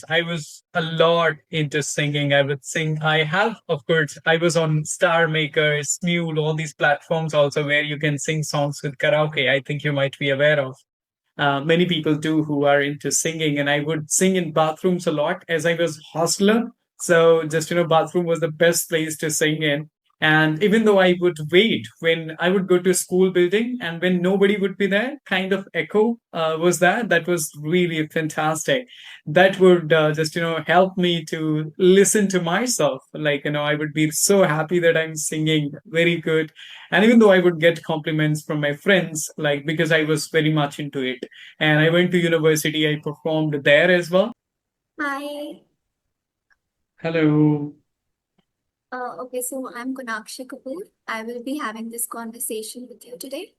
I was a lot into singing. I would sing. I have, of course, I was on Star Maker, Smule, all these platforms also where you can sing songs with karaoke. I think you might be aware of. Many people do who are into singing, and I would sing in bathrooms a lot as I was hostler. So just bathroom was the best place to sing in. And even though I would wait when I would go to a school building and when nobody would be there, kind of echo was that was really fantastic. That would just help me to listen to myself. Like I would be so happy that I'm singing very good, and even though I would get compliments from my friends, like because I was very much into it. And I went to university, I performed there as well. Hi. Hello. Okay, so I'm Kunakshi Kapoor. I will be having this conversation with you today.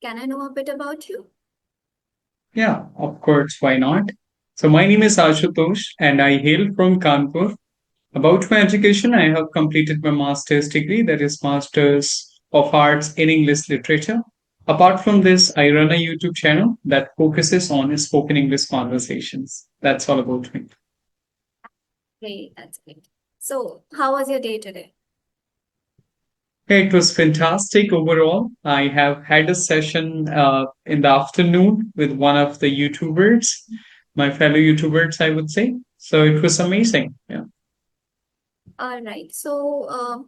Can I know a bit about you? Yeah, of course, why not? So my name is Ashutosh and I hail from Kanpur. About my education, I have completed my master's degree, that is Masters of Arts in English Literature. Apart from this, I run a YouTube channel that focuses on spoken English conversations. That's all about me. Great, that's great. So, how was your day today? It was fantastic overall. I have had a session in the afternoon with one of the YouTubers, my fellow YouTubers, I would say. So it was amazing. Yeah. All right, so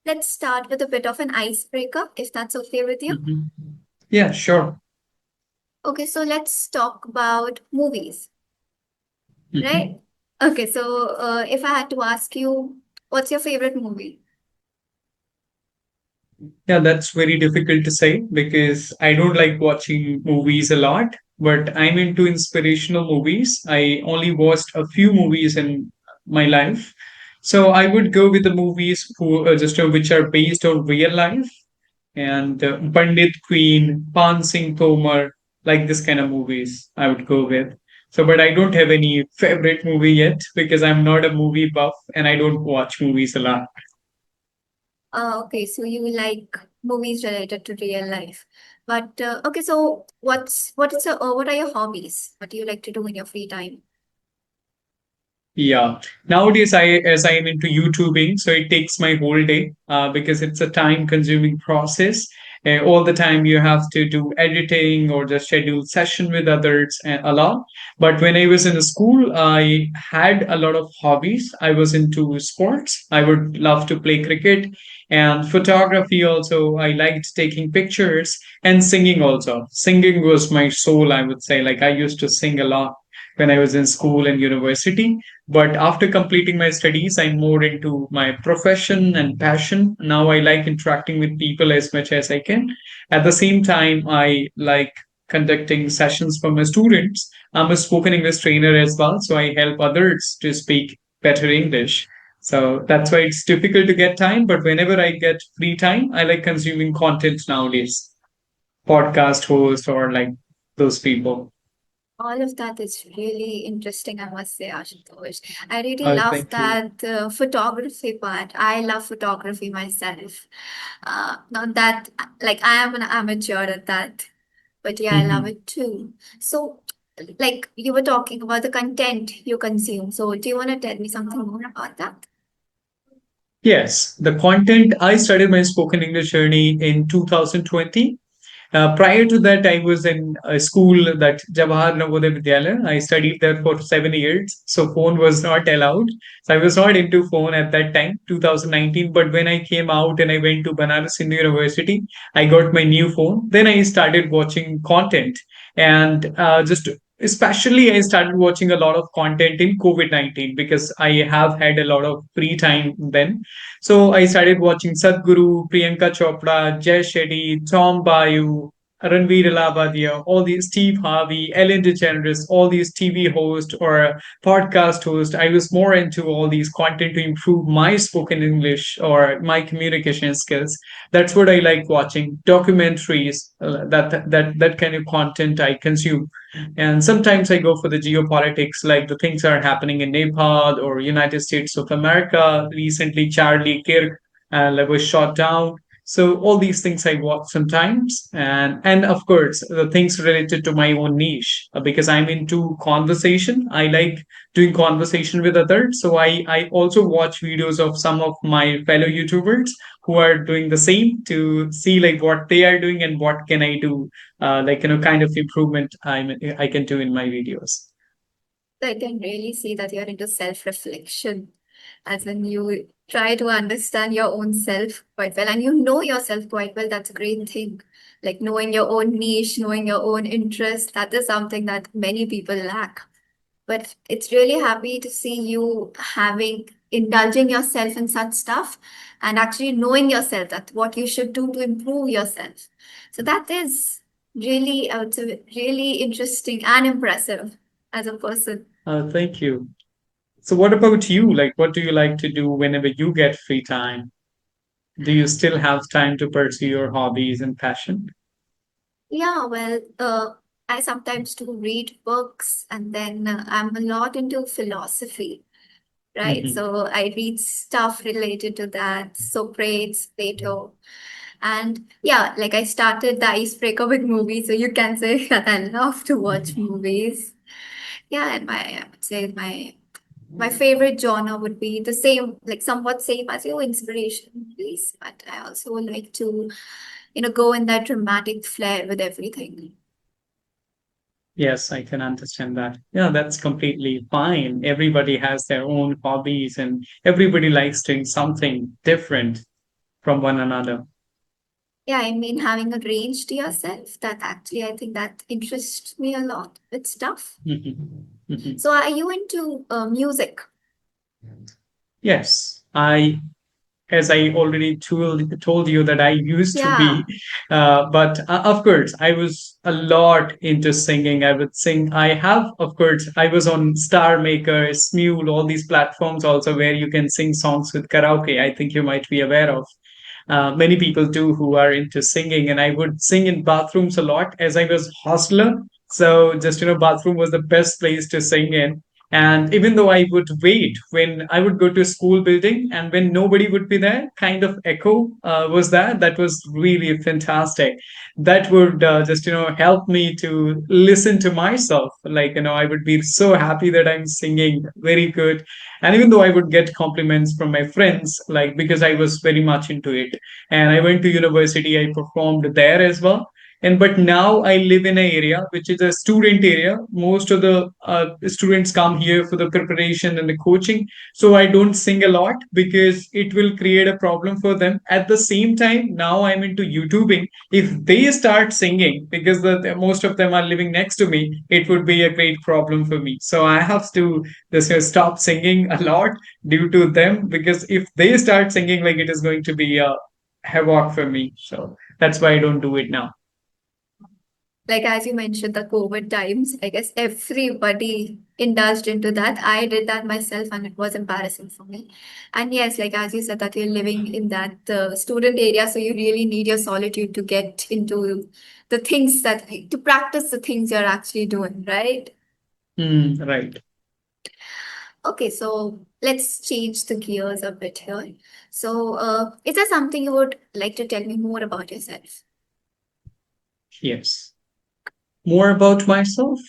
let's start with a bit of an icebreaker, if that's okay with you. Mhm. Yeah, sure. Okay, so let's talk about movies, Mhm. right? Okay, so if I had to ask you, what's your favorite movie? Yeah, that's very difficult to say because I don't like watching movies a lot, but I'm into inspirational movies. I only watched a few movies in my life. So I would go with the movies who just which are based on real life and Pandit Queen, Pan Singh Tomar, like this kind of movies I would go with. So, but I don't have any favorite movie yet because I'm not a movie buff and I don't watch movies a lot. Okay, so you like movies related to real life. But okay, so what are your hobbies? What do you like to do in your free time? Yeah. Nowadays, as I am into YouTubing, so it takes my whole day because it's a time-consuming process. All the time you have to do editing or just schedule session with others and a lot. But when I was in school, I had a lot of hobbies. I was into sports. I would love to play cricket and photography also. I liked taking pictures and singing also. Singing was my soul, I would say. Like I used to sing a lot when I was in school and university, but after completing my studies, I'm more into my profession and passion. Now I like interacting with people as much as I can. At the same time, I like conducting sessions for my students. I'm a spoken English trainer as well, so I help others to speak better English. So that's why it's difficult to get time, but whenever I get free time, I like consuming content nowadays. Podcast host or like those people. All of that is really interesting, I must say, Ashutosh. I really I love thank you. that photography part. I love photography myself. Not that, like, I am an amateur at that, but yeah, I love Mhm. it too. So, like, you were talking about the content you consume. So, do you want to tell me something more about that? Yes, the content. I started my spoken English journey in 2020. Prior to that, I was in a school that Jawahar Navodaya Vidyalaya. I studied there for 7 years, so phone was not allowed. So I was not into phone at that time, 2019. But when I came out and I went to Banaras Hindu University, I got my new phone. Then I started watching content, and just especially I started watching a lot of content in COVID-19 because I have had a lot of free time then. So I started watching Sadhguru, Priyanka Chopra, Jay Shetty, Tom Bayu, Ranveer Alabadia, all these Steve Harvey, Ellen DeGeneres, all these TV hosts or podcast hosts. I was more into all these content to improve my spoken English or my communication skills. That's what I like watching. Documentaries, that kind of content I consume. And sometimes I go for the geopolitics, like the things are happening in Nepal or United States of America. Recently, Charlie Kirk was shot down. So all these things I watch sometimes, and of course the things related to my own niche, because I'm into conversation. I like doing conversation with others. So I also watch videos of some of my fellow YouTubers who are doing the same, to see like what they are doing and what can I do, like kind of improvement I can do in my videos. So I can really see that you're into self-reflection, as in you try to understand your own self quite well, and you know yourself quite well. That's a great thing. Like knowing your own niche, knowing your own interest, that is something that many people lack. But it's really happy to see you having indulging yourself in such stuff and actually knowing yourself that what you should do to improve yourself. So that is really, I would say, really interesting and impressive as a person. Thank you. So what about you? Like, what do you like to do whenever you get free time? Do you still have time to pursue your hobbies and passion? Yeah, well, I sometimes do read books, and then I'm a lot into philosophy, right? Mhm. So I read stuff related to that, Socrates, Plato. And yeah, like I started the icebreaker with movies, so you can say that I love to watch movies. Yeah, and I would say my favorite genre would be the same, like somewhat same as your inspiration movies, but I also would like to, go in that dramatic flair with everything. Yes, I can understand that. Yeah, that's completely fine. Everybody has their own hobbies and everybody likes doing something different from one another. Yeah, I mean, having a range to yourself, that actually I think that interests me a lot with stuff. Mhm. Mhm. So are you into music? Yes, as I already told you that I used to Yeah. be, but of course, I was a lot into singing. I would sing. I have, of course, I was on Star Maker, Smule, all these platforms also where you can sing songs with karaoke. I think you might be aware of. Many people do who are into singing, and I would sing in bathrooms a lot as I was hostler. So just bathroom was the best place to sing in. And even though I would wait when I would go to a school building and when nobody would be there, kind of echo was that was really fantastic. That would just help me to listen to myself. Like I would be so happy that I'm singing very good. And even though I would get compliments from my friends, like because I was very much into it, and I went to university, I performed there as well. And but now I live in an area which is a student area. Most of the students come here for the preparation and the coaching, so I don't sing a lot because it will create a problem for them. At the same time, now I'm into YouTubing. If they start singing, because most of them are living next to me, it would be a great problem for me. So I have to just stop singing a lot due to them, because if they start singing, like it is going to be a havoc for me. So that's why I don't do it now. Like as you mentioned, the COVID times, I guess everybody indulged into that. I did that myself and it was embarrassing for me. And yes, like as you said, that you're living in that student area, so you really need your solitude to get into the things to practice the things you're actually doing, right? Right. Okay, so let's change the gears a bit here. So, is there something you would like to tell me more about yourself? Yes. More about myself.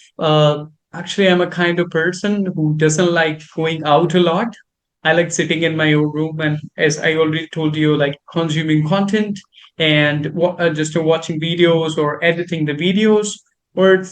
Actually, I'm a kind of person who doesn't like going out a lot. I like sitting in my own room and, as I already told you, like consuming content and just watching videos or editing the videos, or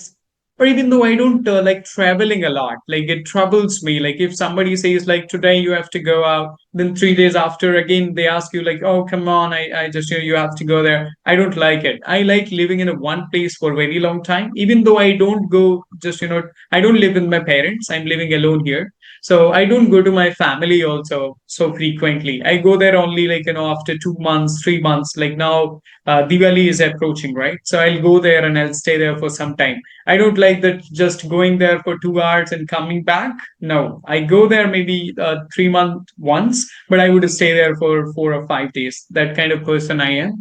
or even though I don't like traveling a lot, like it troubles me. Like if somebody says like today you have to go out, then 3 days after again they ask you like, oh come on, I just you have to go there. I don't like it. I like living in a one place for a very long time. Even though I don't go, just I don't live with my parents. I'm living alone here, so I don't go to my family also so frequently. I go there only like after 2 months, 3 months. Like now, Diwali is approaching, right? So I'll go there and I'll stay there for some time. I don't like that just going there for 2 hours and coming back. No, I go there maybe 3 month once, but I would stay there for 4 or 5 days. That kind of person I am.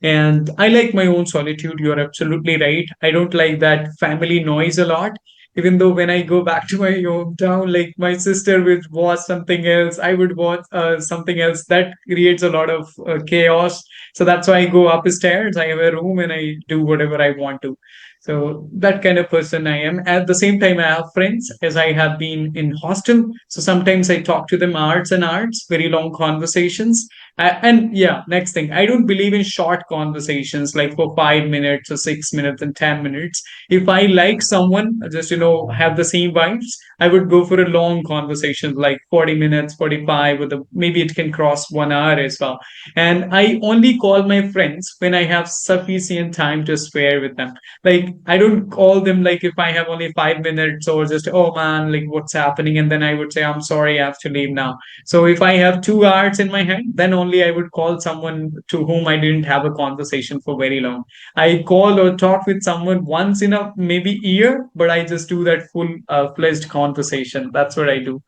And I like my own solitude. You're absolutely right. I don't like that family noise a lot. Even though when I go back to my hometown, like my sister would watch something else, I would watch something else. That creates a lot of chaos. So that's why I go upstairs. I have a room and I do whatever I want to. So that kind of person I am. At the same time, I have friends as I have been in hostel. So sometimes I talk to them arts and arts, very long conversations. And yeah, next thing, I don't believe in short conversations like for 5 minutes or 6 minutes and 10 minutes. If I like someone, just, have the same vibes, I would go for a long conversation like 40 minutes, 45, or maybe it can cross 1 hour as well. And I only call my friends when I have sufficient time to spare with them. Like, I don't call them like if I have only 5 minutes or just, oh man, like what's happening? And then I would say, I'm sorry, I have to leave now. So if I have 2 hours in my hand, then only I would call someone to whom I didn't have a conversation for very long. I call or talk with someone once in a maybe year, but I just do that full fledged conversation. That's what I do.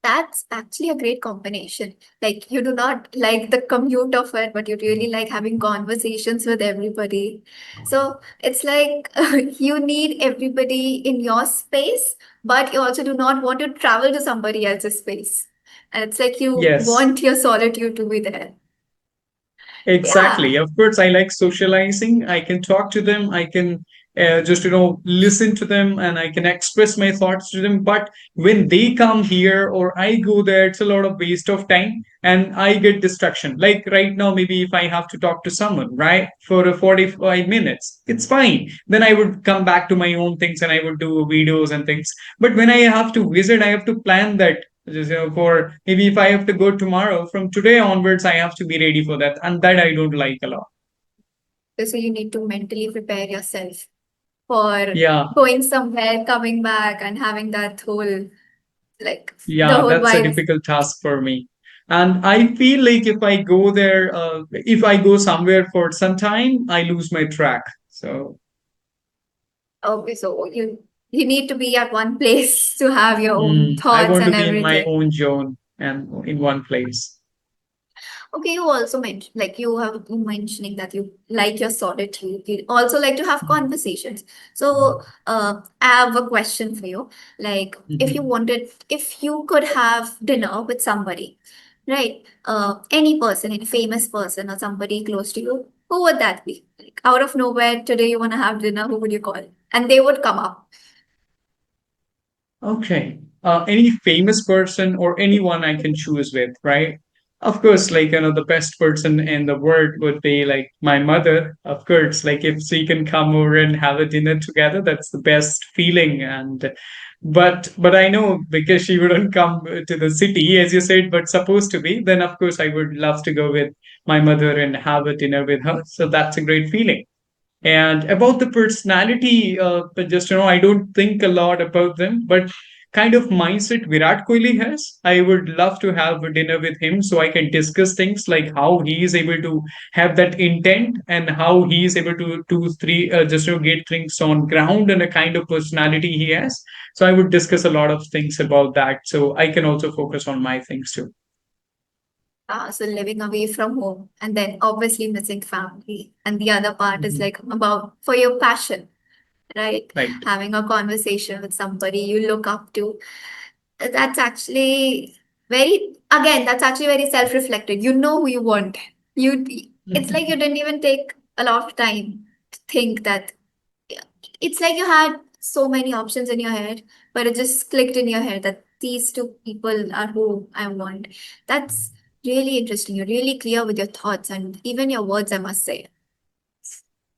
That's actually a great combination. Like you do not like the commute of it, but you really like having conversations with everybody. So it's like you need everybody in your space, but you also do not want to travel to somebody else's space. And it's like you Yes. want your solitude to be there. Exactly. Yeah. Of course, I like socializing. I can talk to them. I can just, listen to them and I can express my thoughts to them. But when they come here or I go there, it's a lot of waste of time and I get distraction. Like right now, maybe if I have to talk to someone, right, for a 45 minutes, it's fine. Then I would come back to my own things and I would do videos and things. But when I have to visit, I have to plan that just, for maybe if I have to go tomorrow, from today onwards, I have to be ready for that. And that I don't like a lot. So you need to mentally prepare yourself for Yeah, going somewhere, coming back, and having that whole like the yeah, whole that's a vibe. difficult task for me. And I feel like if I go there, if I go somewhere for some time, I lose my track. So Okay, so you need to be at one place to have your own I thoughts want to and be in my everything. own zone and in one place. Okay, you also mentioned like you have been mentioning that you like your solitude. You also like to have conversations. So I have a question for you. Like Mhm. if you could have dinner with somebody, right? Any person, any famous person or somebody close to you, who would that be? Like out of nowhere, today you want to have dinner, who would you call? And they would come up. Okay. Any famous person or anyone I can choose with, right? Of course, like, the best person in the world would be like my mother. Of course, like if she can come over and have a dinner together, that's the best feeling. But I know because she wouldn't come to the city, as you said, but supposed to be, then of course I would love to go with my mother and have a dinner with her. So that's a great feeling. And about the personality, but just, I don't think a lot about them, but kind of mindset Virat Kohli has, I would love to have a dinner with him so I can discuss things like how he is able to have that intent and how he is able to do three, just, get things on ground and a kind of personality he has. So I would discuss a lot of things about that. So I can also focus on my things too. So living away from home and then obviously missing family. And the other part is Mhm. like about for your passion, right? Right. Having a conversation with somebody you look up to. That's actually that's actually very self-reflected. You know who you want. You, it's like you didn't even take a lot of time to think that it's like you had so many options in your head, but it just clicked in your head that these two people are who I want. That's really interesting. You're really clear with your thoughts and even your words, I must say.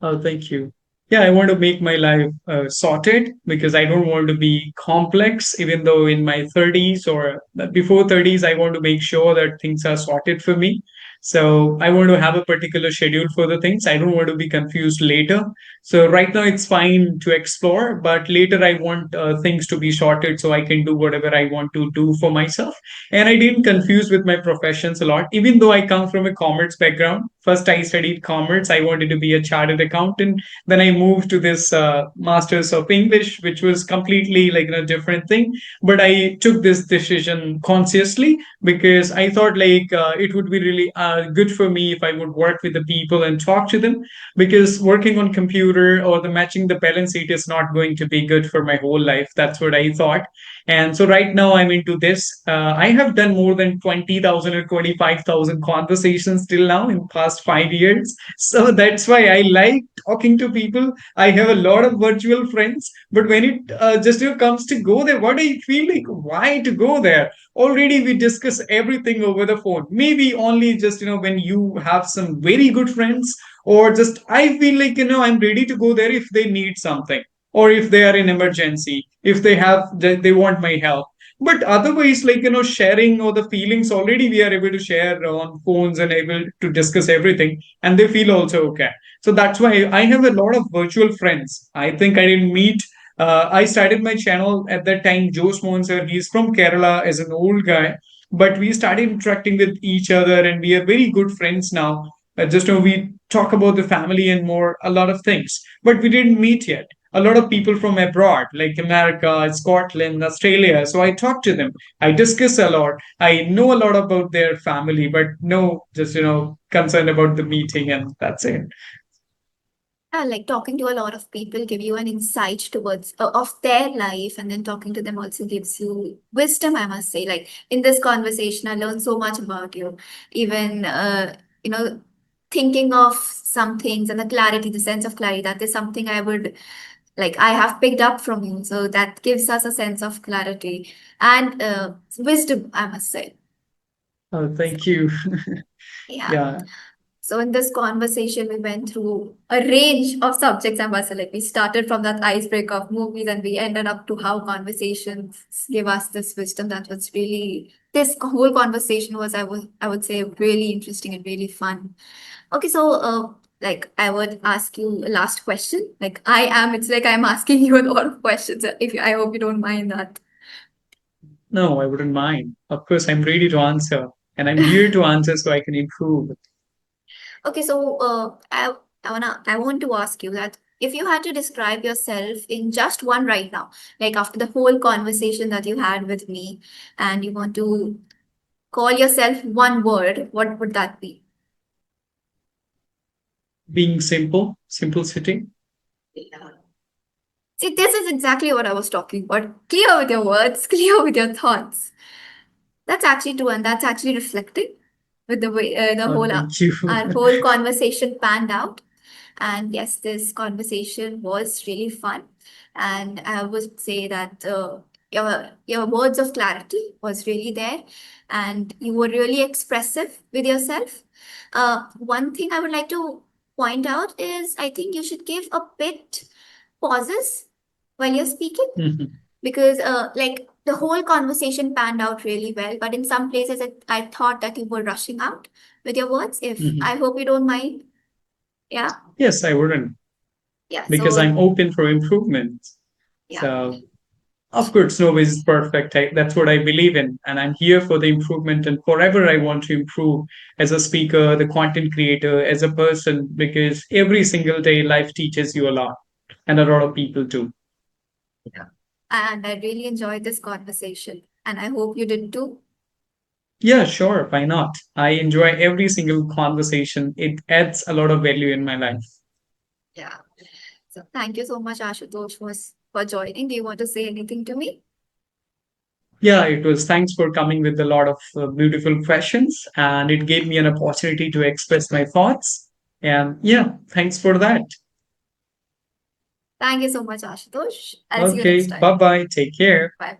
Oh, thank you. Yeah, I want to make my life sorted because I don't want to be complex, even though in my 30s or before 30s, I want to make sure that things are sorted for me. So I want to have a particular schedule for the things. I don't want to be confused later. So right now it's fine to explore, but later I want things to be sorted so I can do whatever I want to do for myself. And I didn't confuse with my professions a lot, even though I come from a commerce background. First, I studied commerce. I wanted to be a chartered accountant. Then I moved to this Masters of English, which was completely like a different thing. But I took this decision consciously because I thought like it would be really good for me if I would work with the people and talk to them. Because working on computer or the matching the balance sheet is not going to be good for my whole life. That's what I thought. And so right now I'm into this. I have done more than 20,000 or 25,000 conversations till now in past 5 years. So that's why I like talking to people. I have a lot of virtual friends, but when it just comes to go there, what I feel like, why to go there? Already we discuss everything over the phone. Maybe only just, when you have some very good friends, or just I feel like, I'm ready to go there if they need something, or if they are in emergency, if they want my help. But otherwise, like, sharing or the feelings, already we are able to share on phones and able to discuss everything, and they feel also okay. So that's why I have a lot of virtual friends. I think I didn't meet I started my channel at that time. Joe Smonser, he's from Kerala, as an old guy, but we started interacting with each other, and we are very good friends now. Just we talk about the family and more a lot of things, but we didn't meet yet. A lot of people from abroad, like America, Scotland, Australia. So I talk to them. I discuss a lot. I know a lot about their family, but no, just, concerned about the meeting, and that's it. Yeah, like talking to a lot of people give you an insight towards of their life, and then talking to them also gives you wisdom, I must say. Like in this conversation, I learned so much about you. Even you know, thinking of some things and the clarity, the sense of clarity, that is something I would like I have picked up from you. So that gives us a sense of clarity and wisdom, I must say. Oh, thank you. Yeah. Yeah. So in this conversation, we went through a range of subjects and was like we started from that icebreaker of movies, and we ended up to how conversations give us this wisdom. That was really this whole conversation was I would say really interesting and really fun. Okay, so like I would ask you a last question. Like it's like I'm asking you a lot of questions. If you, I hope you don't mind that. No, I wouldn't mind. Of course, I'm ready to answer, and I'm here to answer so I can improve. Okay, so I want to ask you that if you had to describe yourself in just one right now, like after the whole conversation that you had with me, and you want to call yourself one word, what would that be? Being simple, simplicity. Yeah. See, this is exactly what I was talking about. Clear with your words, clear with your thoughts. That's actually true, and that's actually reflecting with the way Oh, thank you. our whole conversation panned out. And yes, this conversation was really fun. And I would say that your words of clarity was really there, and you were really expressive with yourself. One thing I would like to point out is I think you should give a bit pauses while you're speaking, Mhm, because like the whole conversation panned out really well, but in some places I thought that you were rushing out with your words. If mhm. I hope you don't mind. Yeah. Yes, I wouldn't, Yeah. because So I'm open for improvement. yeah. So, of course, no is perfect. That's what I believe in. And I'm here for the improvement and forever I want to improve as a speaker, the content creator, as a person, because every single day life teaches you a lot, and a lot of people too. Yeah. And I really enjoyed this conversation, and I hope you did too. Yeah, sure. Why not? I enjoy every single conversation. It adds a lot of value in my life. Yeah. So thank you so much, Ashutosh, for joining. Do you want to say anything to me? Yeah, it was. Thanks for coming with a lot of beautiful questions, and it gave me an opportunity to express my thoughts. And yeah, thanks for that. Thank you so much, Ashutosh. I'll see you next Okay, time. bye bye. Take care. Bye.